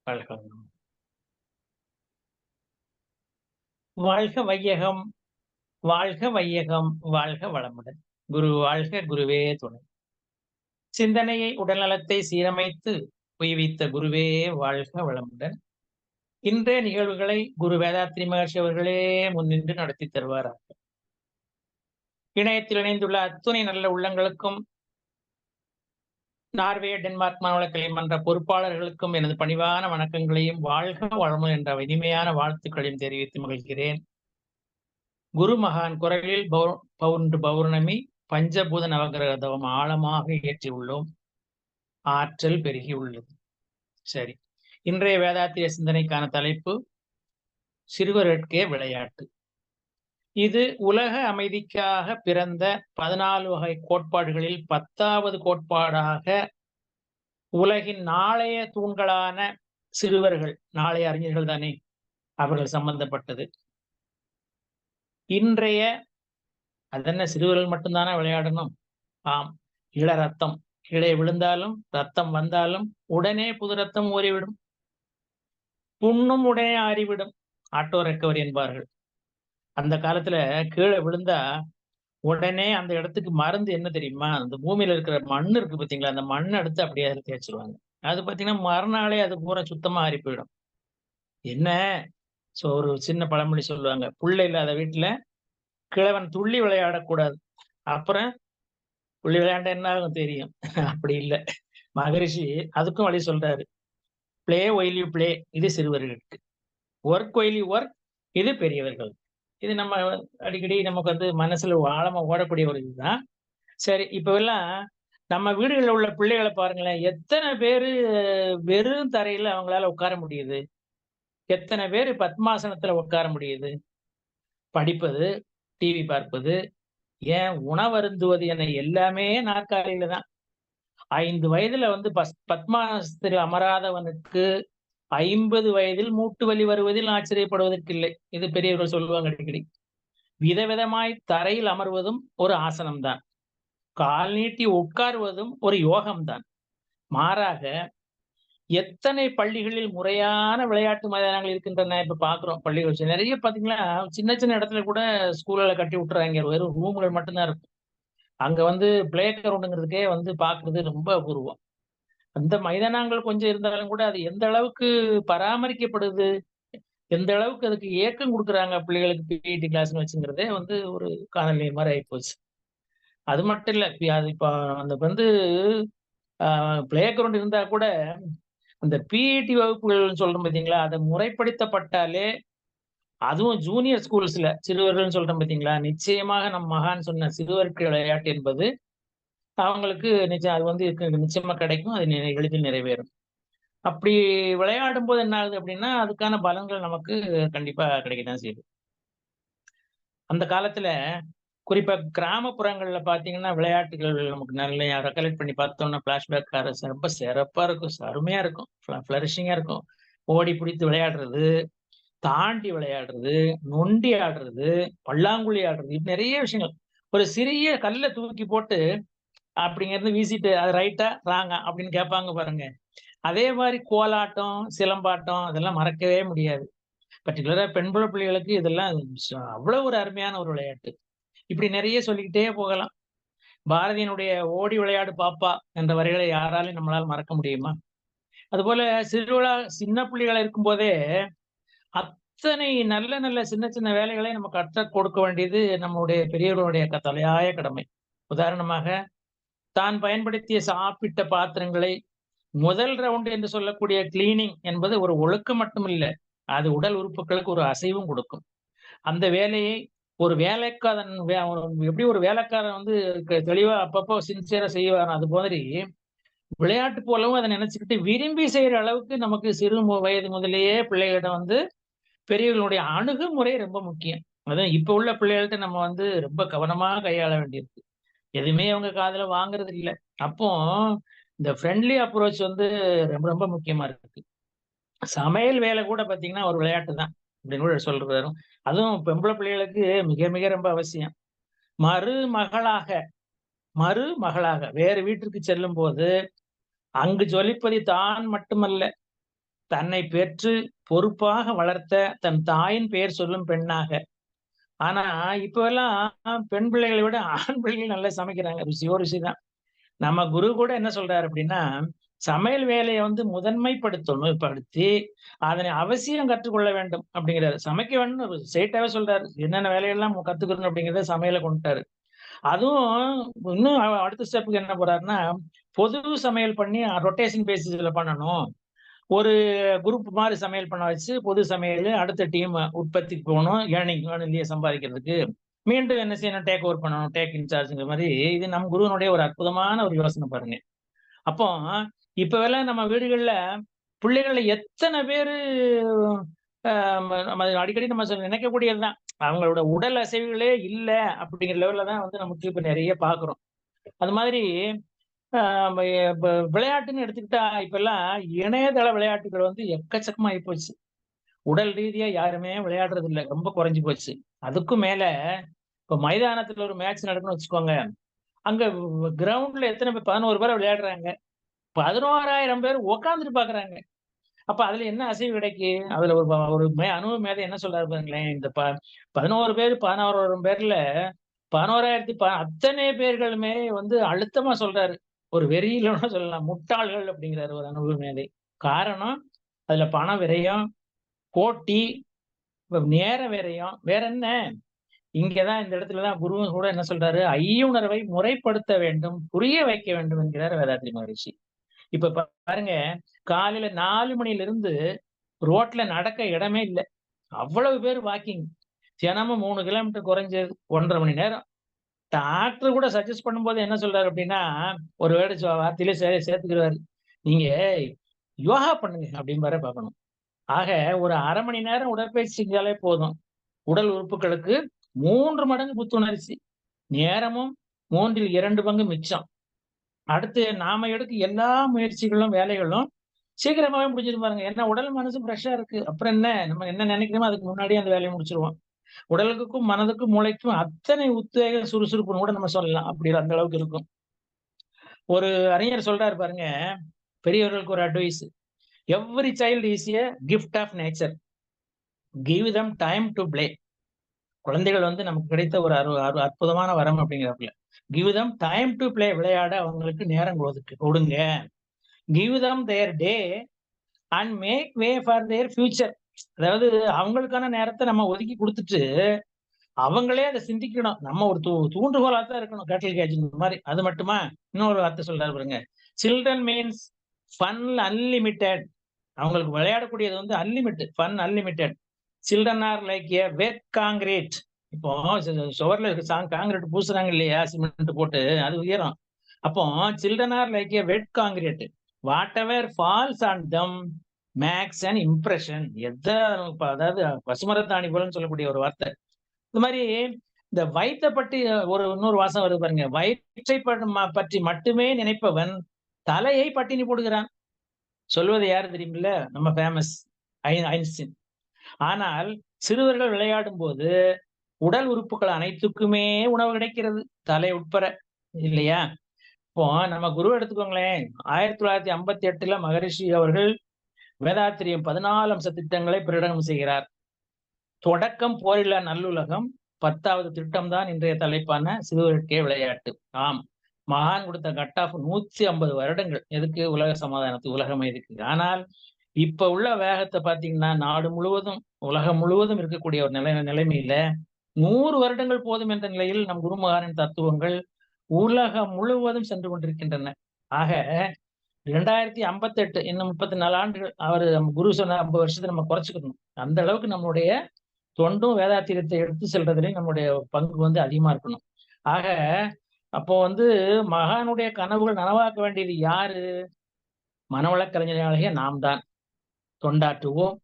வாழ்க வாழ்க வையகம், வாழ்க வையகம், வாழ்க வளமுடன். குரு வாழ்க, குருவே துணை. சிந்தனையை உடல்நலத்தை சீரமைத்து உய்வித்த குருவே வாழ்க வளமுடன். இன்றைய நிகழ்வுகளை குரு வேதாத்ரி மகர்ஷி அவர்களே முன்னின்று நடத்தி தருவாராக. இணையத்தில் இணைந்துள்ள அத்துணை நல்ல உள்ளங்களுக்கும், நார்வே டென்மார்க் மாநில மன்ற பொறுப்பாளர்களுக்கும் எனது பணிவான வணக்கங்களையும் வாழ்க வளமுடன் என்ற இனிமையான வாழ்த்துக்களையும் தெரிவித்து மகிழ்கிறேன். குரு மகான் குரலில் பௌர்ணமி பஞ்சபூத நவகிரக தவம் ஆழமாக ஏற்றியுள்ளோம். ஆற்றல் பெருகி உள்ளது. சரி, இன்றைய வேதாத்திரிய சிந்தனைக்கான தலைப்பு சிறுவர்கே விளையாட்டு. இது உலக அமைதிக்காக பிறந்த 14 வகை கோட்பாடுகளில் 10வது கோட்பாடாக உலகின் நாளைய தூண்களான சிறுவர்கள், நாளைய அறிஞர்கள் தானே, அவர்கள் சம்பந்தப்பட்டது. இன்றைய அதென்ன சிறுவர்கள் மட்டும்தானே விளையாடணும்? ஆம், இள ரத்தம் கீழே விழுந்தாலும் ரத்தம் வந்தாலும் உடனே புது ரத்தம் ஊறிவிடும், புண்ணும் உடனே ஆறிவிடும். ஆட்டோ ரெக்கவரி என்பார்கள். அந்த காலத்துல கீழே விழுந்தா உடனே அந்த இடத்துக்கு மருந்து என்ன தெரியுமா? அந்த பூமியில இருக்கிற மண் இருக்கு பாத்தீங்களா, அந்த மண்ணை எடுத்து அப்படியே அதில் தேய்ச்சிருவாங்க. அது பாத்தீங்கன்னா மறுநாளே அது பூரா சுத்தமா ஆறி போயிடும். என்ன ஒரு சின்ன பழமொழி சொல்லுவாங்க, புள்ள இல்லாத வீட்டுல கிழவன் துள்ளி விளையாடக்கூடாது. அப்புறம் துள்ளி விளையாண்ட என்ன ஆகும் தெரியும். அப்படி இல்லை, மகரிஷி அதுக்கும் வழி சொல்றாரு. பிளே ஒயில் யூ பிளே, இது சிறுவர்களுக்கு. ஒர்க் ஒயில் யூ ஒர்க், இது பெரியவர்கள். இது நம்ம அடிக்கடி நமக்கு வந்து மனசுல ஆழமா ஓடக்கூடிய ஒரு இதுதான். சரி, இப்ப எல்லாம் நம்ம வீடுகளில் உள்ள பிள்ளைகளை பாருங்களேன், எத்தனை பேரு வெறும் தரையில அவங்களால உட்கார முடியுது? எத்தனை பேரு பத்மாசனத்துல உட்கார முடியுது? படிப்பது, டிவி பார்ப்பது, ஏன் உணவருந்துவது என எல்லாமே நாற்காலியில தான். 5 வயதுல வந்து பத்மாசனத்தில் அமராதவனுக்கு 50 வயதில் மூட்டு வலி வருவதில் ஆச்சரியப்படுவதற்கு இல்லை. இது பெரியவர்கள் சொல்லுவாங்க அடிக்கடி. விதவிதமாய் தரையில் அமர்வதும் ஒரு ஆசனம்தான். கால் நீட்டி உட்காருவதும் ஒரு யோகம்தான். மாறாக எத்தனை பள்ளிகளில் முறையான விளையாட்டு மைதானங்கள் இருக்கின்றன. இப்ப பாக்குறோம் பள்ளிகள் நிறைய பாத்தீங்கன்னா, சின்ன சின்ன இடத்துல கூட ஸ்கூல்ல கட்டி விட்டுறாங்க. வெறும் ரூம்கள் மட்டும்தான் இருக்கும். அங்க வந்து பிளே கிரவுண்டுங்கிறதுக்கே வந்து பாக்குறது ரொம்ப அபூர்வம். அந்த மைதானங்கள் கொஞ்சம் இருந்தாலும் கூட அது எந்த அளவுக்கு பராமரிக்கப்படுது, எந்த அளவுக்கு அதுக்கு ஏக்கம் கொடுக்குறாங்க பிள்ளைகளுக்கு பிடி கிளாஸ்னு வச்சுங்கிறதே வந்து ஒரு காணொலி மாதிரி ஆயிப்போச்சு. அது மட்டும் இல்ல, அது இப்ப அந்த வந்து பிளே கிரவுண்ட் இருந்தா கூட அந்த பிஇடி வகுப்புகள் சொல்றோம் பாத்தீங்களா, அதை முறைப்படுத்தப்பட்டாலே, அதுவும் ஜூனியர் ஸ்கூல்ஸ்ல சிறுவர்கள் சொல்றோம் பாத்தீங்களா, நிச்சயமாக நம் மகான் சொன்ன சிறுவருக்கு விளையாட்டு என்பது அவங்களுக்கு நிச்சயம் அது வந்து நிச்சயமா கிடைக்கும். அது எளிதில் நிறைவேறும். அப்படி விளையாடும் போது என்ன ஆகுது அப்படின்னா, அதுக்கான பலன்கள் நமக்கு கண்டிப்பா கிடைக்கத்தான் செய்யுது. அந்த காலத்துல குறிப்பா கிராமப்புறங்கள்ல பாத்தீங்கன்னா, விளையாட்டுகள் நமக்கு நல்ல ரெக்கலெக்ட் பண்ணி பார்த்தோம்னா பிளாஷ்பேக் ரொம்ப சிறப்பா இருக்கும். அருமையா இருக்கும். ஃபிளரிஷிங்கா இருக்கும். ஓடி பிடித்து விளையாடுறது, தாண்டி விளையாடுறது, நொண்டி ஆடுறது, பல்லாங்குழி ஆடுறது, இப்படி நிறைய விஷயங்கள். ஒரு சிறிய கல்ல தூக்கி போட்டு அப்படிங்கிறது வீசிட்டு அது ரைட்டா ராங்கா அப்படின்னு கேட்பாங்க பாருங்க. அதே மாதிரி கோலாட்டம், சிலம்பாட்டம் அதெல்லாம் மறக்கவே முடியாது. பர்டிகுலரா பெண்புல பிள்ளைகளுக்கு இதெல்லாம் அவ்வளவு ஒரு அருமையான ஒரு விளையாட்டு. இப்படி நிறைய சொல்லிக்கிட்டே போகலாம். பாரதியினுடைய ஓடி விளையாடு பாப்பா என்ற வரிகளை யாராலும் நம்மளால மறக்க முடியுமா? அதுபோல சின்ன பிள்ளைகளா இருக்கும் போதே அத்தனை நல்ல நல்ல சின்ன சின்ன வேலைகளை நம்ம கற்றுக் கொடுக்க வேண்டியது நம்முடைய பெரியவர்களுடைய தலையாய கடமை. உதாரணமாக, தான் பயன்படுத்திய சாப்பிட்ட பாத்திரங்களை முதல் ரவுண்ட் என்று சொல்லக்கூடிய கிளீனிங் என்பது ஒரு ஒழுக்கம் மட்டும் இல்ல. அது உடல் உறுப்புகளுக்கு ஒரு அசைவும் கொடுக்கும். அந்த வேலையை ஒரு வேலைக்காரன் எப்படி ஒரு வேலைக்காரன் வந்து தெளிவா அப்பப்போ சின்சியரா செய்வான், அது மாதிரி விளையாட்டு போலவும் அதை நினைச்சுக்கிட்டு விரும்பி செய்யற அளவுக்கு நமக்கு சிறு வயது முதலேயே பிள்ளைகளிடம் வந்து பெரியவர்களுடைய அணுகுமுறை ரொம்ப முக்கியம். அதான் இப்ப உள்ள பிள்ளைகள்ட்ட நம்ம வந்து ரொம்ப கவனமா கையாள வேண்டியிருக்கு. எதுவுமே அவங்க காதுல வாங்குறது இல்ல. அப்போ இந்த ஃப்ரெண்ட்லி அப்ரோச் வந்து ரொம்ப ரொம்ப முக்கியமா இருக்கு. சமையல் வேலை கூட பாத்தீங்கன்னா ஒரு விளையாட்டு தான் அப்படின்னு கூட சொல்றாரு. அதுவும் பெம்பளை பிள்ளைகளுக்கு மிக மிக ரொம்ப அவசியம். மருமகளாக மருமகளாக வேறு வீட்டிற்கு செல்லும் போது அங்கு ஜொலிப்பது தான் மட்டுமல்ல, தன்னை பெற்று பொறுப்பாக வளர்த்த தன் தாயின் பெயர் சொல்லும் பெண்ணாக. ஆனா இப்ப எல்லாம் பெண் பிள்ளைகளை விட ஆண் பிள்ளைகள் நல்லா சமைக்கிறாங்க. ருசியோ ருசிதான். நம்ம குரு கூட என்ன சொல்றாரு அப்படின்னா, சமையல் வேலையை வந்து முதன்மைப்படுத்தி அதனை அவசியம் கற்றுக்கொள்ள வேண்டும் அப்படிங்கிறாரு. சமைக்க வேண்டும் ஸ்ட்ரெயிட்டாவே சொல்றாரு. என்னென்ன வேலையெல்லாம் கத்துக்கணும் அப்படிங்கிறத சமையல கொண்டுட்டாரு. அதுவும் இன்னும் அடுத்த ஸ்டெப்புக்கு என்ன போறாருன்னா, பொது சமையல் பண்ணி ரொட்டேஷன் பேசிஸ்ல பண்ணணும். ஒரு குரூப் மாரி சமையல் பண்ண வச்சு, பொது சமையலு அடுத்த டீம் உற்பத்திக்கு போணும். ஏர்னிங் வேணும் இல்லையா சம்பாதிக்கிறதுக்கு. மீண்டும் என்ன செய்யணும்? டேக் ஓவர் பண்ணணும். டேக் இன்சார்ஜ்ங்கிற மாரி, இது நம் குருவினுடைய ஒரு அற்புதமான ஒரு யோசனை பாருங்க. அப்போ இப்பவெல்லாம் நம்ம வீடுகள்ல பிள்ளைகள்ல எத்தன பேரு அ நம்ம அடிக்கடி நம்ம நினைக்கக்கூடியதுதான். அவங்களோட உடல் அசைவுகளே இல்ல அப்படிங்கிற லெவல்ல தான் வந்து நமக்கு இப்ப நெறைய பார்க்கிறோம். அது மாதிரி அ இப்ப விளையாட்டுன்னு எடுத்துக்கிட்டா, இப்பல்லாம் இணையதள விளையாட்டுகள் வந்து எக்கச்சக்கமா ஆயிப்போச்சு. உடல் ரீதியா யாருமே விளையாடுறது இல்ல. ரொம்ப குறைஞ்சு போச்சு. அதுக்கும் மேல இப்ப மைதானத்துல ஒரு மேட்ச் நடக்குன்னு வச்சுக்கோங்க. அங்க கிரவுண்ட்ல எத்தன பேர் 11 பேர் விளையாடுறாங்க. 11,000 பேர் உட்கார்ந்துட்டு பார்க்குறாங்க. அப்ப அதுல என்ன அசைவு கிடைக்கு? அதுல ஒரு அனுபவ மேதை என்ன சொல்றாரு பாருங்களேன். இந்த 11 பேர் 11,000 பேர்ல 11,000 அத்தனை பேர்களுமே வந்து அழுத்தமா சொல்றாரு. ஒரு வெறியில கூட சொல்லலாம். முட்டாள்கள் அப்படிங்கிறாரு ஒரு அனுபவ மேதை. காரணம், அதுல பண விரயம், போட்டி, நேர விரயம். வேற என்ன? இங்க தான் இந்த இடத்துல தான் குருவும் கூட என்ன சொல்றாரு? ஐயுணர்வை முறைப்படுத்த வேண்டும், புரிய வைக்க வேண்டும் என்கிறார் வேதாத்ரி மகரிஷி. இப்ப பாருங்க, காலையில 4 மணியிலிருந்து ரோட்ல நடக்க இடமே இல்ல. அவ்வளவு பேர் வாக்கிங். தினமும் 3 கிலோமீட்டர் குறைஞ்சது 1½ மணி நேரம். டாக்டர் கூட சஜெஸ்ட் பண்ணும்போது என்ன சொல்றாரு அப்படின்னா, ஒரு வேர்டு வார்த்தையிலே சேர்த்துக்கிறாரு. நீங்க யோகா பண்ணுங்க அப்படிம்பார பார்க்கணும். ஆக ஒரு 1/2 மணி நேரம் உடற்பயிற்சி செஞ்சாலே போதும். உடல் உறுப்புகளுக்கு 3 மடங்கு புத்துணர்ச்சி. நேரமும் 3ல் 2 பங்கு மிச்சம். அடுத்து நாம எடுக்கும் எல்லா முயற்சிகளும், வேலைகளும் சீக்கிரமாவே முடிஞ்சிரும் பாருங்க. ஏன்னா உடல், மனசு ஃப்ரெஷ்ஷா இருக்கு. அப்புறம் என்ன? நம்ம என்ன நினைக்கிறோமோ அதுக்கு முன்னாடியே அந்த வேலைய முடிச்சுருவோம். உடலுக்கும், மனதுக்கும், மூளைக்கும் அத்தனை உத்வேகம், சுறுசுறுப்புன்னு கூட நம்ம சொல்லலாம். அப்படி அந்த அளவுக்கு இருக்கும். ஒரு அறிஞர் சொல்றாரு பாருங்க, பெரியவர்களுக்கு ஒரு advice. Every child is a gift of nature. Give them time to play. குழந்தைகள் வந்து நமக்கு கிடைத்த ஒரு அற்புதமான வரம் அப்படிங்கிறாப்புல. Give them time to play. விளையாட அவங்களுக்கு நேரம் கொடுங்க. Give them their day and make way for their future. அதாவது அவங்களுக்கான நேரத்தை நம்ம ஒதுக்கி கொடுத்துட்டு அவங்களே அதை சிந்திக்கணும். நம்ம ஒரு தூண்டுகோலா தான் இருக்கணும். கேட்டல் கேட்சிங் மாதிரி. அது மட்டுமா? இன்னொரு வார்த்தை சொல்றாரு பாருங்க. Children means fun unlimited. அவங்களுக்கு விளையாடக்கூடியது வந்து unlimited, fun unlimited. Children are like a wet concrete. இப்போ சுவர்ல இருக்க காங்கிரீட் பூசுறாங்க இல்லையா, சிமெண்ட் போட்டு, அது உயரம். அப்போ children are like a wet concrete. Whatever falls on them makes and impression. அதாவது பசுமரத்தாணி போலன்னு சொல்லக்கூடிய ஒரு வார்த்தை. இந்த மாதிரி இந்த வயிற்றை பற்றி ஒரு இன்னொரு வாசம் வருது பாருங்க. வயிற்றை பற்றி மட்டுமே நினைப்பவன் தலையை பட்டினி போடுகிறான். சொல்வது யாரு தெரியுமில்ல? நம்ம ஃபேமஸ் ஐன்ஸ்டீன். ஆனால் சிறுவர்கள் விளையாடும் போது உடல் உறுப்புகள் அனைத்துக்குமே உணவு கிடைக்கிறது, தலை உட்பட, இல்லையா? இப்போ நம்ம குரு எடுத்துக்கோங்களேன். 1958 மகரிஷி அவர்கள் வேதாத்திரியம் 14 அம்ச திட்டங்களை பிரகடனம் செய்கிறார். தொடக்கம் போரில்லா நல்லுலகம், 10வது திட்டம் தான் இன்றைய தலைப்பான சிறுவருக்கே விளையாட்டு. ஆம், மகான் கொடுத்த கட் ஆஃப் 150 வருடங்கள். எதுக்கு? உலக சமாதானத்துக்கு, உலகமே இருக்கு. ஆனால் இப்ப உள்ள வேகத்தை பாத்தீங்கன்னா, நாடு முழுவதும், உலகம் முழுவதும் இருக்கக்கூடிய ஒரு நிலைமையில 100 வருடங்கள் போதும் என்ற நிலையில் நம் குருமகானின் தத்துவங்கள் உலகம் முழுவதும் சென்று கொண்டிருக்கின்றன. ஆக 2058 இன்னும் 34 ஆண்டுகள் அவரு குரு சொன்ன 50 வருஷத்தை நம்ம குறைச்சுக்கணும். அந்த அளவுக்கு நம்மளுடைய தொண்டும் வேதாத்திரத்தை எடுத்து செல்றதுலயும் நம்முடைய பங்கு வந்து அதிகமா இருக்கணும். ஆக அப்போ வந்து மகானுடைய கனவுகள் நனவாக்க வேண்டியது யாரு? மனவளக் கலைஞர்களாகிய நாம் தான். தொண்டாற்றுவோம்.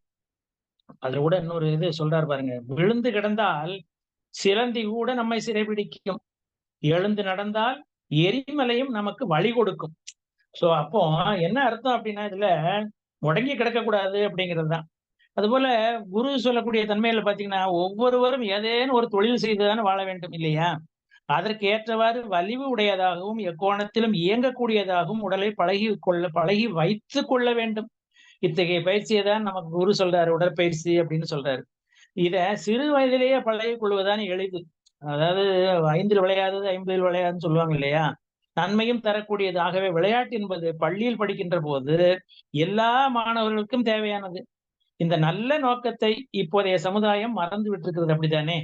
அதுல கூட இன்னொரு இது சொல்றாரு பாருங்க. விழுந்து கிடந்தால் சிலந்தி கூட நம்மை சிறைபிடிக்கும். எழுந்து நடந்தால் எரிமலையும் நமக்கு வழி கொடுக்கும். சோ அப்போ என்ன அர்த்தம் அப்படின்னா, இதுல முடங்கி கிடக்கக்கூடாது அப்படிங்கிறது தான். அதுபோல குரு சொல்லக்கூடிய தன்மையில பாத்தீங்கன்னா, ஒவ்வொருவரும் ஏதேனும் ஒரு தொழில் செய்துதானே வாழ வேண்டும், இல்லையா? அதற்கு ஏற்றவாறு வலிவு உடையதாகவும் எக்கோணத்திலும் இயங்கக்கூடியதாகவும் உடலை பழகி வைத்துக் கொள்ள வேண்டும். இத்தகைய பயிற்சியை தான் நமக்கு குரு சொல்றாரு, உடற்பயிற்சி அப்படின்னு சொல்றாரு. இத சிறு வயதிலேயே பழகிக் கொள்வதுதான் எளிது. அதாவது 5ல் விளையாதது 50ல் விளையாதுன்னு சொல்லுவாங்க இல்லையா? நன்மையும் தரக்கூடியது. ஆகவே விளையாட்டு என்பது பள்ளியில் படிக்கின்ற போது எல்லா மாணவர்களுக்கும் தேவையானது. இந்த நல்ல நோக்கத்தை இப்போதைய சமுதாயம் மறந்து விட்டிருக்கிறது, அப்படித்தானே?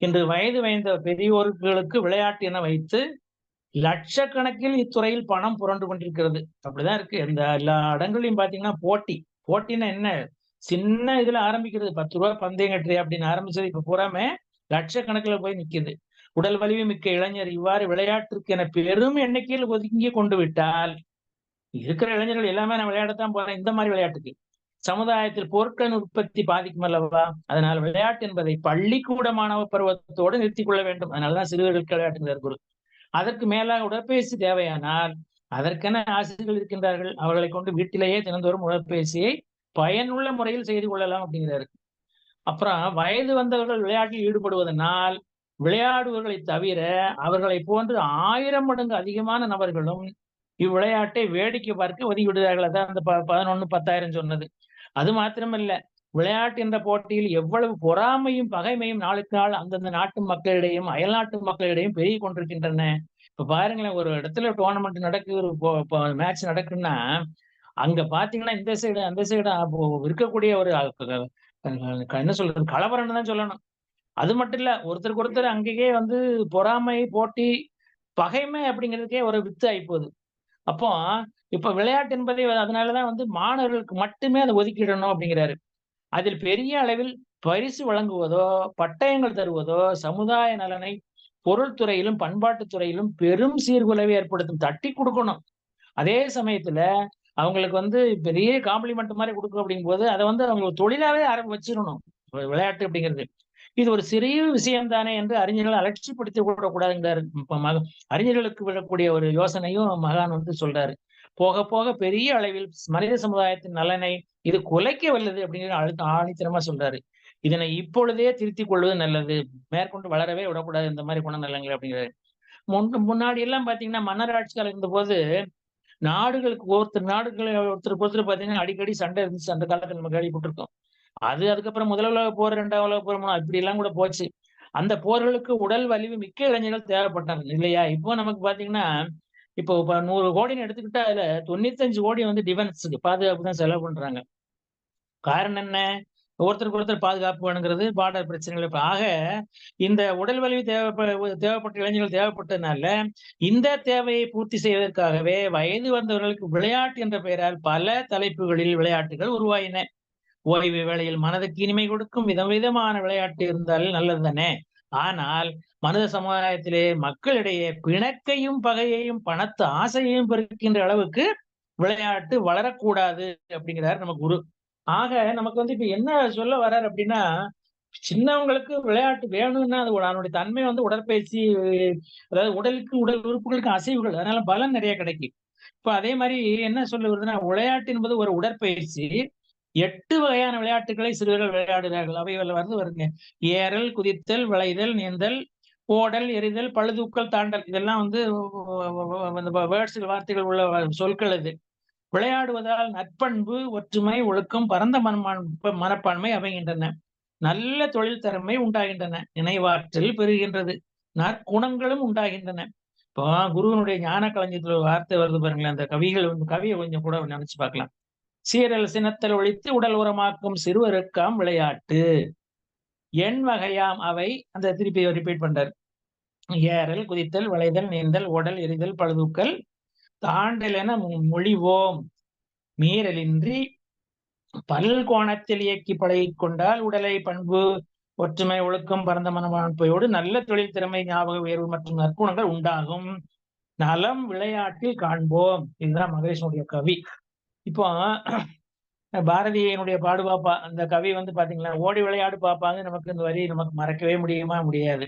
இன்று வயது வைந்த பெரியோர்களுக்கு விளையாட்டு என வைத்து லட்சக்கணக்கில் இத்துறையில் பணம் புரண்டு கொண்டிருக்கிறது. அப்படிதான் இருக்கு. எல்லா இடங்கள்லயும் பார்த்தீங்கன்னா போட்டி. போட்டின்னா என்ன? சின்ன இதுல ஆரம்பிக்கிறது. ரூ. 10 பந்தயம் கட்டுறியா அப்படின்னு ஆரம்பிச்சது இப்ப பூராமே லட்சக்கணக்குல போய் நிக்குது. உடல் வலிமை மிக்க இளைஞர் இவ்வாறு விளையாட்டிற்கு என பெரும் எண்ணிக்கையில் ஒதுங்கி கொண்டு விட்டால், இருக்கிற இளைஞர்கள் எல்லாமே நான் விளையாடத்தான் போறேன் இந்த மாதிரி விளையாட்டுக்கு. சமுதாயத்தில் பொருட்களின் உற்பத்தி பாதிக்கும் அல்லவா? அதனால் விளையாட்டு என்பதை பள்ளிக்கூட மாணவ பருவத்தோடு நிறுத்திக் கொள்ள வேண்டும். அதனாலதான் சிறுவர்களுக்கு விளையாட்டுங்கிறார் குரு. அதற்கு மேலாக உடற்பயிற்சி தேவையானால் அதற்கென ஆசிரியர்கள் இருக்கின்றார்கள். அவர்களை கொண்டு வீட்டிலேயே தினந்தோறும் உடற்பயிற்சியை பயனுள்ள முறையில் செய்து கொள்ளலாம் அப்படிங்கிறாரு. அப்புறம் வயது வந்தவர்கள் விளையாட்டில் ஈடுபடுவதனால் விளையாடுவர்களை தவிர அவர்களை போன்று 1000 மடங்கு அதிகமான நபர்களும் இவ்விளையாட்டை வேடிக்கை பார்க்க ஒதுங்கி விடுகிறார்கள். அதான் அந்த 11 10,000 சொன்னது. அது மாத்திரமல்ல, விளையாட்டு என்ற போட்டியில் எவ்வளவு பொறாமையும் பகைமையும் நாளுக்கு நாள் அந்தந்த நாட்டு மக்களிடையும் அயல்நாட்டு மக்களிடையும் பெருகிக் கொண்டிருக்கின்றன. இப்ப பாருங்களேன், ஒரு இடத்துல டோர்னமெண்ட் நடக்குது, ஒரு மேட்ச் நடக்குன்னா அங்க பாத்தீங்கன்னா இந்த சைடு அந்த சைடு இருக்கக்கூடிய ஒரு என்ன சொல்றது, கலவரம்னு தான் சொல்லணும். அது மட்டும் இல்ல, ஒருத்தருக்கு ஒருத்தர் அங்கேயே வந்து பொறாமை, போட்டி, பகைமை அப்படிங்கிறதுக்கே ஒரு வித்து ஆயிப்போகுது. அப்போ இப்ப விளையாட்டு என்பதை அதனாலதான் வந்து மாணவர்களுக்கு மட்டுமே அதை ஒதுக்கிடணும் அப்படிங்கிறாரு. அதில் பெரிய அளவில் பரிசு வழங்குவதோ, பட்டயங்கள் தருவதோ சமுதாய நலனை பொருள் துறையிலும் பண்பாட்டுத் துறையிலும் பெரும் சீர்குலைவை ஏற்படுத்தும். தட்டி கொடுக்கணும். அதே சமயத்துல அவங்களுக்கு வந்து பெரிய காம்ப்ளிமெண்ட் மாதிரி கொடுக்கும் அப்படிங்கும்போது அதை வந்து அவங்க தொழிலாவே வச்சிடணும். விளையாட்டு அப்படிங்கிறது இது ஒரு சிறிய விஷயம் தானே என்று அறிஞர்கள் அலட்சிப்படுத்தி கூடாதுங்கிறாரு. அறிஞர்களுக்கு விடக்கூடிய ஒரு யோசனையும் மகான் வந்து சொல்றாரு. போக போக பெரிய அளவில் மனித சமுதாயத்தின் நலனை இது குலைக்க வல்லது அப்படிங்கிற ஆணித்தரமா சொல்றாரு. இதனை இப்பொழுதே திருத்திக் கொள்வது நல்லது. மேற்கொண்டு வளரவே விடக்கூடாது இந்த மாதிரி குணநலங்கள் அப்படிங்கிறாரு. முன்னாடி எல்லாம் பாத்தீங்கன்னா மன்னர் ஆட்சிக்கால இருந்த போது நாடுகளுக்கு ஒருத்தருக்கு ஒருத்தர் பாத்தீங்கன்னா அடிக்கடி சண்டை இருந்துச்சு. அந்த காலத்துல நம்ம கேள்விப்பட்டிருக்கோம். அதுக்கப்புறம் முதல் உலக போர், 2ஆம் உலக போர், இப்படி எல்லாம் கூட போச்சு. அந்த போர்களுக்கு உடல் வலிமை மிக்க இளைஞர்கள் தேவைப்பட்டாங்க இல்லையா? இப்போ நமக்கு பாத்தீங்கன்னா, இப்போ 100 கோடின்னு எடுத்துக்கிட்டா அதுல 95 கோடி வந்து டிஃபென்ஸ்க்கு பாதுகாப்பு தான் செலவு பண்றாங்க. காரணம் என்ன? ஒருத்தருக்கு ஒருத்தர் பாதுகாப்பு வேணுங்கிறது, பார்டர் பிரச்சனைகள். ஆக இந்த உடல் வலிமை தேவைப்பட்ட இளைஞர்கள் தேவைப்பட்டதுனால, இந்த தேவையை பூர்த்தி செய்வதற்காகவே வயது வந்தவர்களுக்கு விளையாட்டு என்ற பெயரால் பல தலைப்புகளில் விளையாட்டுகள் உருவாயின. ஓய்வு வேளையில் மனதுக்கு இனிமை கொடுக்கும் விதவிதமான விளையாட்டு இருந்தால் நல்லது தானே. ஆனால் மனித சமுதாயத்திலே மக்களிடையே பிணக்கையும் பகையையும் பணத்து ஆசையையும் பெருக்கின்ற அளவுக்கு விளையாட்டு வளரக்கூடாது அப்படிங்கிறார் நம்ம குரு. ஆக நமக்கு வந்து இப்ப என்ன சொல்ல வர்றாரு அப்படின்னா, சின்னவங்களுக்கு விளையாட்டு வேணும்னா அது அதனுடைய தன்மை வந்து உடற்பயிற்சி, அதாவது உடல் உறுப்புகளுக்கு அசைவுகள், அதனால பலன் நிறைய கிடைக்கும். இப்ப அதே மாதிரி என்ன சொல்ல வருதுன்னா, விளையாட்டு என்பது ஒரு உடற்பயிற்சி. 8 வகையான விளையாட்டுகளை சிறுவர்கள் விளையாடுகிறார்கள். அவைகள் வருங்க. ஏறல், குதித்தல், வளைதல், நீந்தல், ஓடல், எறிதல், பளுதூக்கல், தாண்டல். இதெல்லாம் வந்து வார்த்தைகள் உள்ள சொற்கள் இது. விளையாடுவதால் நற்பண்பு, ஒற்றுமை, ஒழுக்கம், பரந்த மனப்பான்மை அமைகின்றன. நல்ல தொழில் திறமை உண்டாகின்றன. நினைவாற்றல் பெறுகின்றது. நற்குணங்களும் உண்டாகின்றன. இப்போ குருவனுடைய ஞான களஞ்சியத்துல ஒரு வார்த்தை வருது பாருங்களேன். அந்த கவியை கொஞ்சம் கூட நினைச்சு பார்க்கலாம். சீரல் சினத்தல் ஒழித்து உடல் உரமாக்கும் சிறுவருக்காம் விளையாட்டு எண் வகையாம் அவை. அந்த திருப்பி ரிப்பீட் பண்றாரு. ஏறல், குதித்தல், வளைதல், நீந்தல், ஓடல், எறிதல், பழுதூக்கல், தாண்டல் என மொழிவோம். மீறலின்றி பல்கோணத்தில் இயக்கி பழகிக் கொண்டால் உடலை பண்பு, ஒற்றுமை, ஒழுக்கம், பரந்த மனப்பான்மையோடு நல்ல தொழில் திறமை, ஞாபக உயர்வு மற்றும் நற்குணங்கள் உண்டாகும். நலம் விளையாட்டில் காண்போம். இதுதான் மகேஷனுடைய கவி. இப்போ பாரதியினுடைய பாடுபாப்பா அந்த கவி வந்து பாத்தீங்களா, ஓடி விளையாடு பாப்பாங்க. நமக்கு இந்த வரி நமக்கு மறக்கவே முடியாது.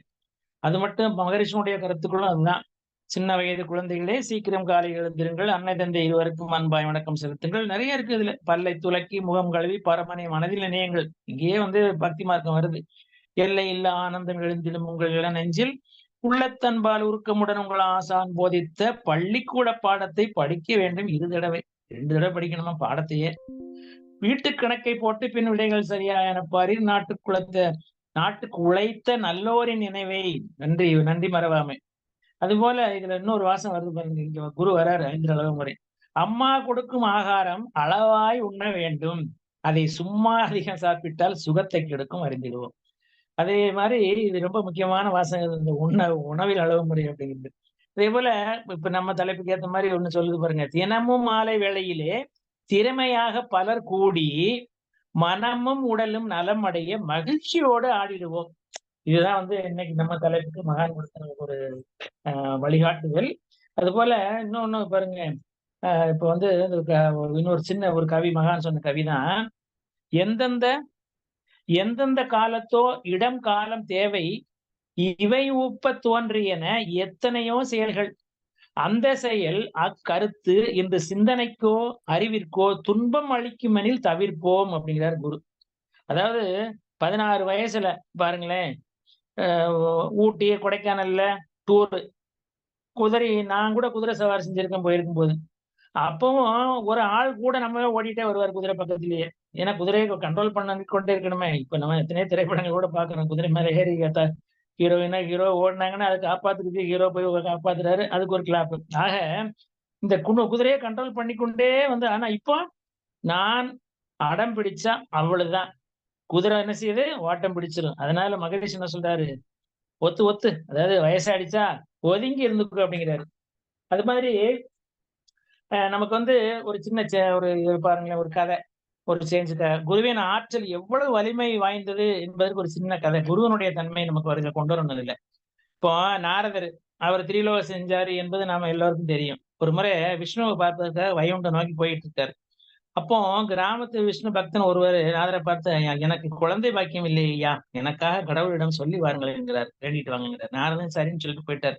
அது மட்டும் மகரிஷனுடைய கருத்துக்களும் அதுதான். சின்ன வயது குழந்தைகளே சீக்கிரம் காலை எழுந்திருங்கள், அன்னை தந்தை இருவருக்கும் அன்பாய் வணக்கம் செலுத்துங்கள். நிறைய இருக்கு இதுல. பல்லை துலக்கி முகம் கழுவி பரமனை மனதில் நினையுங்கள். இங்கேயே வந்து பக்தி மார்க்கம் வருது. எல்லை இல்ல ஆனந்தம் எழுந்திடும் உங்கள் இள நெஞ்சில் உள்ளத்தன்பால் உருக்கமுடன் உங்கள் ஆசான் போதித்த பள்ளிக்கூட பாடத்தை படிக்க வேண்டும் 2 தடவை. 2 தடவை படிக்கணுமா பாடத்தையே. வீட்டு கணக்கை போட்டு பின் விடைகள் சரியா எனப்பாரில் நாட்டுக்கு உழைத்த நல்லோரின் நினைவை நன்றி நன்றி மறவாமை. அது போல இதுல இன்னொரு வாசம் வருது பாருங்க. இங்க குரு வராரு 5 அளவு முறை. அம்மா கொடுக்கும் ஆகாரம் அளவாய் உண்ண வேண்டும். அதை சும்மா அதிகம் சாப்பிட்டால் சுகத்தை கெடுக்கும் அறிந்திடுவோம். அதே மாதிரி இது ரொம்ப முக்கியமான வாசகம் இந்த உணவில் அளவு முறை அப்படிங்கிறது. அதே போல இப்ப நம்ம தலைப்புக்கு ஏத்த மாதிரி ஒண்ணு சொல்லுது பாருங்க. தினமும் மாலை வேளையிலே திறமையாக பலர் கூடி மனமும் உடலும் நலம் அடைய மகிழ்ச்சியோடு ஆடிடுவோம். இதுதான் இன்னைக்கு நம்ம தலைப்புக்கு மகான் கொடுத்த ஒரு வழிகாட்டுதல். அது போல இன்னொன்னு பாருங்க. இப்ப இன்னொரு சின்ன ஒரு கவி மகான் சொன்ன கவிதான். எந்தெந்த காலத்தோ இடம் காலம் தேவை இவை ஊப்ப தோன்றியன எத்தனையோ செயல்கள் அந்த செயல் அக்கருத்து இந்த சிந்தனைக்கோ அறிவிற்கோ துன்பம் அளிக்குமெனில் தவிர்ப்போம் அப்படிங்கிறார் குரு. அதாவது 16 வயசுல பாருங்களேன், ஊட்டி கொடைக்கானல்ல டூர் நான் கூட குதிரை சவாரி செஞ்சிருக்கேன் போயிருக்கும் போது. அப்பவும் ஒரு ஆள் கூட நம்ம ஓடிட்டே வருவார் குதிரை பக்கத்திலேயே. ஏன்னா குதிரையை கண்ட்ரோல் பண்ண கொண்டே இருக்கணுமே. இப்ப நம்ம எத்தனையோ திரைப்படங்கள் கூட பாக்குறோம். குதிரை மேல ஏறி ஹீரோயினா ஹீரோ ஓடினாங்கன்னா அதை காப்பாத்துறதுக்கு ஹீரோ போய் காப்பாத்துறாரு, அதுக்கு ஒரு கிளாப். ஆக இந்த குதிரையை கண்ட்ரோல் பண்ணிக்கொண்டே ஆனா இப்போ நான் அடம் பிடிச்சா அவ்வளவுதான், குதிரை என்ன செய்யுது, ஓட்டம் பிடிச்சிடும். அதனால மகரிஷி என்ன சொல்றாரு, ஒத்து அதாவது வயசாடிச்சா ஒதுங்கி இருந்துக்கு அப்படிங்கிறாரு. அது மாதிரி நமக்கு ஒரு சின்ன ஒரு பாருங்களேன், ஒரு கதை, ஒரு குருவின் ஆற்றல் எவ்வளவு வலிமை வாய்ந்தது என்பதற்கு ஒரு சின்ன கதை. குருவனுடைய தன்மை நமக்கு வருது கொண்டு வரணும் இல்லை. இப்போ நாரதர் அவர் திரிலோகம் செஞ்சாரு என்பது நாம எல்லாருக்கும் தெரியும். ஒரு முறை விஷ்ணுவை பார்ப்பதற்காக வைகுண்டம் நோக்கி போயிட்டு இருக்காரு. அப்போ கிராமத்து விஷ்ணு பக்தன் ஒருவர் நாரதரை பார்த்து, எனக்கு குழந்தை பாக்கியம் இல்லையா, எனக்காக கடவுளிடம் சொல்லி வாருங்கள் என்கிறார், வேண்டிட்டு வாங்குங்கிறார். நாரதன் சரின்னு சொல்லிட்டு போயிட்டார்.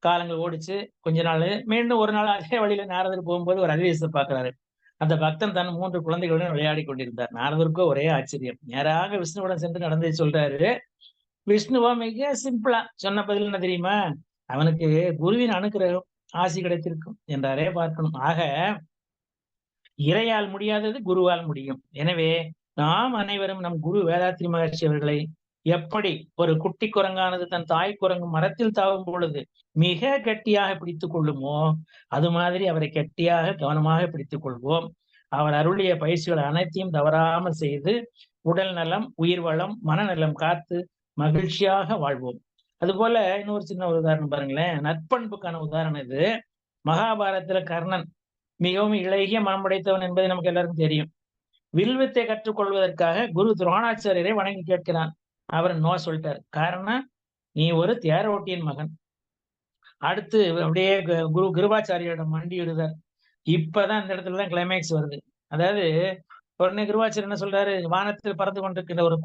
காலங்கள் ஓடிச்சு. கொஞ்ச நாள் மீண்டும் ஒரு நாள் அதே வழியில நாரதர் போகும்போது ஒரு அதிசயத்தை பார்க்கிறாரு. அந்த பக்தன் தன் 3 குழந்தைகளுடன் விளையாடி கொண்டிருந்தார். நாரதருக்கோ ஒரே ஆச்சரியம். நேராக விஷ்ணுவுடன் சென்று நடந்ததை சொல்றாரு. விஷ்ணுவா மிக சிம்பிளா சொன்ன பதில் என்ன தெரியுமா, அவனுக்கு குருவின் அனுக்கிரகம் ஆசி கிடைத்திருக்கும் என்றாரே பார்க்கணும். ஆக இறையால் முடியாதது குருவால் முடியும். எனவே நாம் அனைவரும் நம் குரு வேதாத்ரி மகர்ஷி அவர்களை எப்படி ஒரு குட்டி குரங்கானது தன் தாய் குரங்கு மரத்தில் தாவும் பொழுது மிக கெட்டியாக பிடித்துக் கொள்ளுமோ, அது மாதிரி அவரை கெட்டியாக கவனமாக பிடித்துக் கொள்வோம். அவர் அருளிய பயிற்சிகள் அனைத்தையும் தவறாமல் செய்து உடல் நலம், உயிர் வளம், மனநலம் காத்து மகிழ்ச்சியாக வாழ்வோம். அது போல இன்னொரு சின்ன ஒரு உதாரணம் பாருங்களேன். நற்பண்புக்கான உதாரணம் இது. மகாபாரதத்துல கர்ணன் மிகவும் இளகிய மனம் படைத்தவன் என்பது நமக்கு எல்லாருக்கும் தெரியும். வில்வித்தை கற்றுக்கொள்வதற்காக குரு துரோணாச்சாரியரை வணங்கி கேட்கிறான். அவர் நோ சொல்லிட்டார். காரணம், நீ ஒரு தேரோட்டியின் மகன். அடுத்து அப்படியே கிருபாச்சாரியிடம் மண்டியிடுதார். இப்பதான் இந்த இடத்துலதான் கிளைமேக்ஸ் வருது. அதாவது உடனே கிருபாச்சாரியர் என்ன சொல்றாரு, வானத்தில் பறந்து கொண்டிருக்கிற ஒரு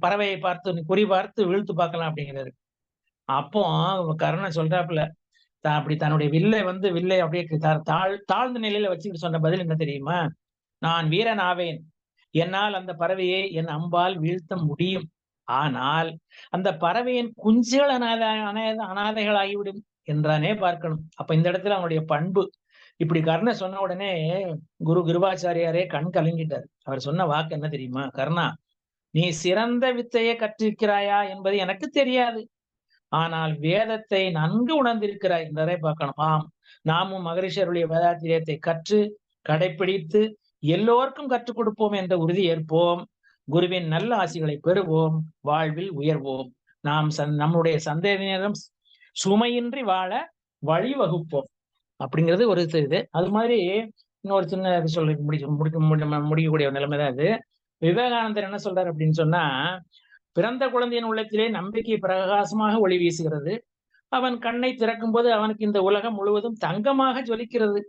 பறவையை பார்த்து குறி பார்த்து வீழ்த்து பார்க்கலாம் அப்படிங்கிறாரு. அப்போ கர்ணன் சொல்றாப்புல, அப்படி தன்னுடைய வில்லை அப்படியே தாழ்ந்த நிலையில வச்சுக்கிட்டு சொன்ன பதில் என்ன தெரியுமா, நான் வீரன் ஆவேன், என்னால் அந்த பறவையை என் அம்பால் வீழ்த்த முடியும், ஆனால் அந்த பறவையின் குஞ்சுகள் அனாதைகள் ஆகிவிடும் என்றானே பார்க்கணும். அப்ப இந்த இடத்துல அவனுடைய பண்பு. இப்படி கர்ணன் சொன்ன உடனே கிருபாச்சாரியாரே கண் கலங்கிட்டார். அவர் சொன்ன வாக்கு என்ன தெரியுமா, கர்ணா, நீ சிறந்த வித்தையை கற்றிருக்கிறாயா என்பது எனக்கு தெரியாது, ஆனால் வேதத்தை நன்கு உணர்ந்திருக்கிறாய் என்றே பார்க்கணும். ஆம், நாமும் மகரிஷருடைய வேதாத்திரியத்தை கற்று கடைபிடித்து எல்லோருக்கும் கற்றுக் கொடுப்போம் என்ற உறுதி ஏற்போம். குருவின் நல்ல ஆசிகளை பெறுவோம், வாழ்வில் உயர்வோம். நாம் நம்முடைய சந்ததியினரும் சுமையின்றி வாழ வழிவகுப்போம் அப்படிங்கிறது ஒரு இது. அது மாதிரி இன்னொரு சின்ன சொல்லி முடிக்கக்கூடிய ஒரு நிலைமை தான் இது. விவேகானந்தர் என்ன சொல்றாரு அப்படின்னு சொன்னா, பிறந்த குழந்தையின் உள்ளத்திலே நம்பிக்கை பிரகாசமாக ஒளி வீசுகிறது. அவன் கண்ணை திறக்கும் போது அவனுக்கு இந்த உலகம் முழுவதும் தங்கமாக ஜொலிக்கிறது.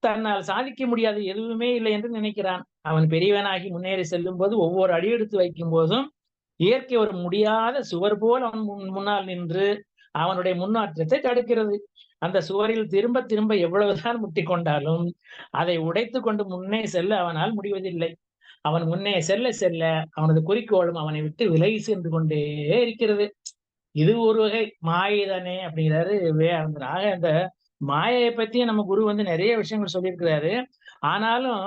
தன்னால் சாதிக்க முடியாது எதுவுமே இல்லை என்று நினைக்கிறான். அவன் பெரியவனாகி முன்னேறி செல்லும் போது ஒவ்வொரு அடி எடுத்து வைக்கும் போதும் இயற்கை ஒரு முடியாத சுவர் போல் அவன் முன்னால் நின்று அவனுடைய முன்னேற்றத்தை தடுக்கிறது. அந்த சுவரில் திரும்ப திரும்ப எவ்வளவுதான் முட்டி கொண்டாலும் அதை உடைத்து கொண்டு முன்னே செல்ல அவனால் முடிவதில்லை. அவன் முன்னே செல்ல செல்ல அவனது குறிக்கோளும் அவனை விட்டு விலகி சென்று கொண்டே இருக்கிறது. இது ஒரு வகை மாயைதானே அப்படிங்கிறாரு விவேகானந்தர். ஆக அந்த மாயையை பத்தி நம்ம குரு நிறைய விஷயங்கள் சொல்லியிருக்கிறாரு. ஆனாலும்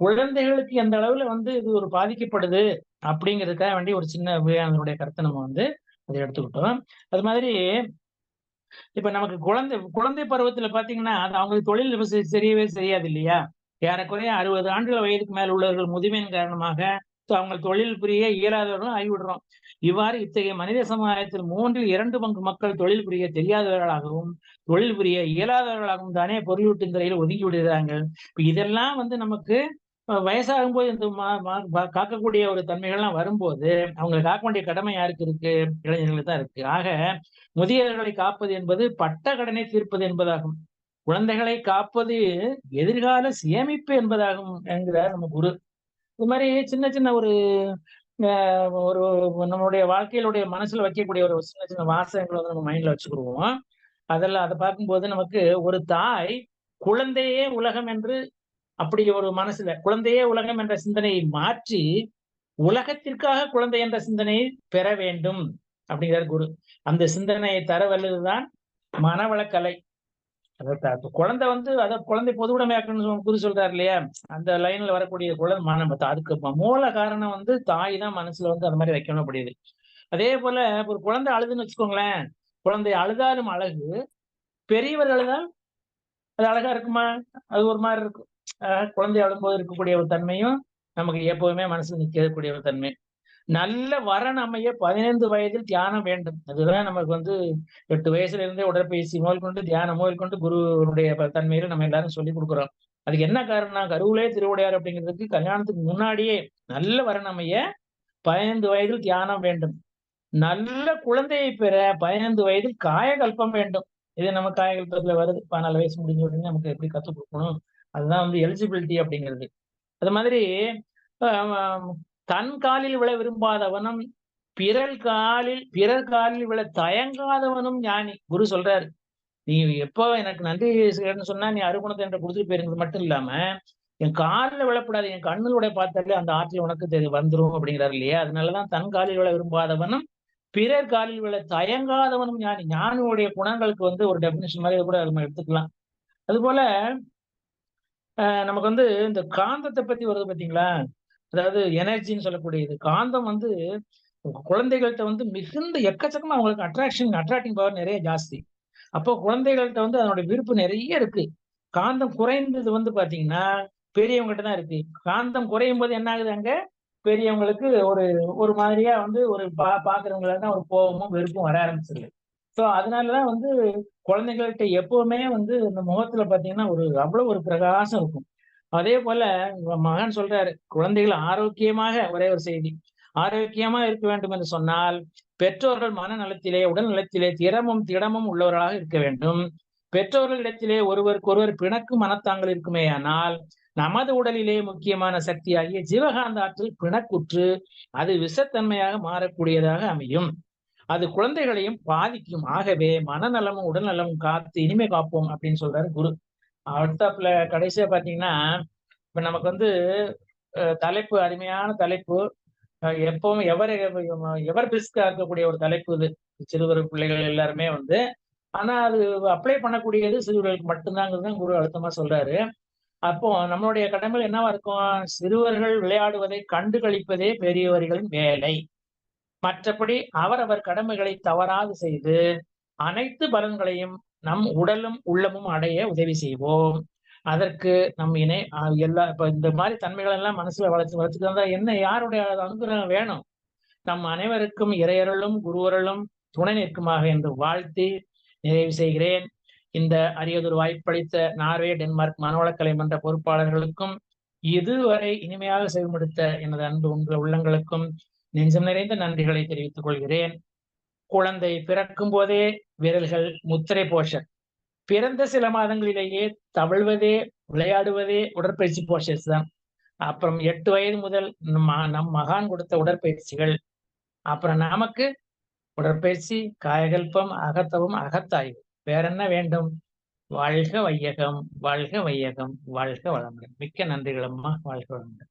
குழந்தைகளுக்கு எந்த அளவுல வந்து இது ஒரு பாதிக்கப்படுது அப்படிங்கிறதுக்காக வேண்டி ஒரு சின்ன விவேகானந்தருடைய கருத்தை நம்ம வந்து அதை எடுத்துக்கிட்டோம். அது மாதிரி இப்ப நமக்கு குழந்தை பருவத்துல பாத்தீங்கன்னா, அது அவங்களுக்கு தொழில் தெரியவே தெரியாது இல்லையா? ஏறக்குறைய 60 ஆண்டுகள் வயதுக்கு மேல் உள்ளவர்கள் முதுமையின் காரணமாக அவங்க தொழில் புரிய இயலாதவர்களும் ஆகிவிடுறோம். இவ்வாறு இத்தகைய மனித சமுதாயத்தில் 3ல் 2 பங்கு மக்கள் தொழில் புரிய தெரியாதவர்களாகவும், தொழில் புரிய இயலாதவர்களாகவும் தானே பொருளீட்டும் துறையில் ஒதுங்கி விடுகிறாங்க. இப்ப இதெல்லாம் வந்து நமக்கு வயசாகும்போது இந்த காக்கக்கூடிய ஒரு தன்மைகள்லாம் வரும்போது, அவங்கள காக்க வேண்டிய கடமை யாருக்கு இருக்கு? இளைஞர்களுக்கு தான் இருக்கு. ஆக முதியவர்களை காப்பது என்பது பட்ட கடனை தீர்ப்பது என்பதாகும். குழந்தைகளை காப்பது எதிர்கால சேமிப்பு என்பதாகும் என்கிறார் நம்ம குரு. இது மாரி சின்ன சின்ன ஒரு ஒரு நம்மளுடைய வாழ்க்கையிலுடைய மனசுல வைக்கக்கூடிய ஒரு சின்ன சின்ன வாசகங்கள வந்து நம்ம மைண்ட்ல வச்சுக்குருவோம். அதெல்லாம் அத பார்க்கும்போது நமக்கு ஒரு தாய் குழந்தையே உலகம் என்று அப்படி ஒரு மனசுல குழந்தையே உலகம் என்ற சிந்தனையை மாற்றி, உலகத்திற்காக குழந்தை என்ற சிந்தனையை பெற வேண்டும் அப்படிங்கிறார் குரு. அந்த சிந்தனையை தர வல்லதுதான் மனவளக்கலை. குழந்தை வந்து குழந்தை பொதுவுடைமையாக்கணும்னு குரு சொல்றாரு இல்லையா? அந்த லைன்ல வரக்கூடிய குழந்தை அதுக்கு மூல காரணம் வந்து தாய் தான் மனசுல வந்து அது மாரி வைக்கணும் அப்படிது. அதே போல ஒரு குழந்தை அழுதுன்னு வச்சுக்கோங்களேன். குழந்தை அழுதாலும் அழகு, பெரியவர் அழுதால் அது அழகா இருக்குமா? அது ஒரு மாரி இருக்கும். குழந்தை அழும்போது இருக்கக்கூடிய ஒரு தன்மையும், நமக்கு எப்பவுமே மனசுல நிக்கக்கூடிய ஒரு தன்மை. நல்ல வரன் அமைய 15 வயதில் தியானம் வேண்டும். அதுதான் நமக்கு வந்து 8 வயசுல இருந்தே உடற்பயிற்சி முதற்கொண்டு, தியானம் முதற்கொண்டு குருவுடைய தன்மையில நம்ம எல்லாரும் சொல்லிக் குடுக்குறோம். அதுக்கு என்ன காரணம்? கருவிலே திருவுடையார் அப்படிங்கிறதுக்கு கல்யாணத்துக்கு முன்னாடியே நல்ல வரன் அமைய 15 வயதில் தியானம் வேண்டும். நல்ல குழந்தையை பெற 15 வயதில் காயகல்பம் வேண்டும். இது நம்ம காயகல்பத்துல வருது. 14 வயசு முடிஞ்ச உடனே நமக்கு எப்படி கத்துக் குடுக்கணும்? அதுதான் வந்து எலிஜிபிலிட்டி அப்படிங்கிறது. அது மாதிரி அ தன் காலில் விழ விரும்பாதவனும், பிறர் காலில் விழ தயங்காதவனும் ஞானி. குரு சொல்றாரு. நீ எப்போ எனக்கு நன்றி செய்யணும்னு சொன்னா, நீ அருகுணத்தை என்கிட்ட குடுத்துட்டு போயிருங்கிறது மட்டும் இல்லாம, என் கால்ல விழக்கூடாது. என் கண்ணுல பார்த்தாலே அந்த ஆற்றல் உனக்கு வந்துரும் அப்படிங்கிறாரு இல்லையா? அதனாலதான் தன் காலில் விழ விரும்பாதவனும், பிறர் காலில் விழ தயங்காதவனும் ஞானி. ஞானியுடைய குணங்களுக்கு வந்து ஒரு டெஃபினிஷன் மாரி கூட நம்ம எடுத்துக்கலாம். அதுபோல நமக்கு வந்து இந்த காந்தத்த பத்தி வருது பார்த்தீங்களா? அதாவது எனர்ஜின்னு சொல்லக்கூடியது. காந்தம் வந்து குழந்தைகள்ட்ட வந்து மிகுந்த எக்கச்சக்கமா அவங்களுக்கு அட்ராக்டிங் பவர் நெறைய ஜாஸ்தி. அப்போ குழந்தைகள்ட்ட வந்து அதனுடைய விருப்பு நெறைய இருக்கு. காந்தம் குறைந்தது வந்து பார்த்தீங்கன்னா, பெரியவங்ககிட்ட தான் இருக்கு. காந்தம் குறையும்போது என்ன ஆகுது அங்க? பெரியவங்களுக்கு ஒரு ஒரு மாதிரியா வந்து ஒரு பார்க்கிறவங்கள ஒரு கோவமும், வெறுப்பும் வர ஆரம்பிச்சுருது. அதனால தான் வந்து குழந்தைகள்ட்ட எப்பவுமே வந்து இந்த முகத்துல பார்த்தீங்கன்னா, அவ்வளவு ஒரு பிரகாசம் இருக்கும். அதேபோல மகான் சொல்றாரு, குழந்தைகள் ஆரோக்கியமாக ஒரே ஒரு செய்தி. ஆரோக்கியமா இருக்க வேண்டும் என்று சொன்னால், பெற்றோர்கள் மனநலத்திலே, உடல் நலத்திலே திடமும் உள்ளவர்களாக இருக்க வேண்டும். பெற்றோர்களிடத்திலே ஒருவருக்கொருவர் பிணக்கும் மனத்தாங்கல் இருக்குமேயானால், நமது உடலிலே முக்கியமான சக்தியாகிய ஜீவகாந்த ஆற்றல் பிணக்குற்று, அது விஷத்தன்மையாக மாறக்கூடியதாக அமையும். அது குழந்தைகளையும் பாதிக்கும். ஆகவே மனநலமும், உடல் நலமும் காத்து இனிமை காப்போம் அப்படின்னு சொல்றாரு குரு. அடுத்தாப்புல கடைசியா பார்த்தீங்கன்னா, இப்ப நமக்கு வந்து தலைப்பு அருமையான தலைப்பு. எப்பவும் எவர் பிரிஸ்கா இருக்கக்கூடிய ஒரு தலைப்பு இது. சிறுவர் பிள்ளைகள் எல்லாருமே வந்து. ஆனா அது அப்ளை பண்ணக்கூடியது சிறுவர்களுக்கு மட்டும்தாங்கிறது தான் குரு அழுத்தமா சொல்றாரு. அப்போ நம்மளுடைய கடமைகள் என்னவா இருக்கும்? சிறுவர்கள் விளையாடுவதை கண்டு களிப்பதே பெரியவர்களின் வேலை. மற்றபடி அவரவர் கடமைகளை தவறாது செய்து, அனைத்து பலன்களையும் நம் உடலும், உள்ளமும் அடைய உதவி செய்வோம். அதற்கு நம் இணை இப்ப இந்த மாரி தன்மைகள் எல்லாம் மனசுல வளர்த்துட்டு வந்தா என்ன யாருடைய அனுகிரகம் வேணும்? நம் அனைவருக்கும் இறையருளும், குருவருளும் துணை நிற்குமாக என்று வாழ்த்தி நிறைவு செய்கிறேன். இந்த அரியதொரு வாய்ப்பளித்த நார்வே, டென்மார்க் மனவளக்கலை மன்ற பொறுப்பாளர்களுக்கும், இதுவரை இனிமையாக செயல்படுத்த எனது அன்பு உங்கள் உள்ளங்களுக்கும் நெஞ்சம் நிறைந்த நன்றிகளை தெரிவித்துக் கொள்கிறேன். குழந்தை பிறக்கும் போதே விரல்கள் முத்திரை போஷர். பிறந்த சில மாதங்களிலேயே தவழ்வதே, விளையாடுவதே உடற்பயிற்சி போஷர்ஸ் தான். அப்புறம் 8 வயது முதல் நம் மகான் கொடுத்த உடற்பயிற்சிகள். அப்புறம் நமக்கு உடற்பயிற்சி, காயகல்பம், அகத்தவம், அகத்தாய்வு. வேற என்ன வேண்டும்? வாழ்க வையகம், வாழ்க வையகம், வாழ்க வளமுடன். மிக்க நன்றிகள் அம்மா. வாழ்க வளமுடன்.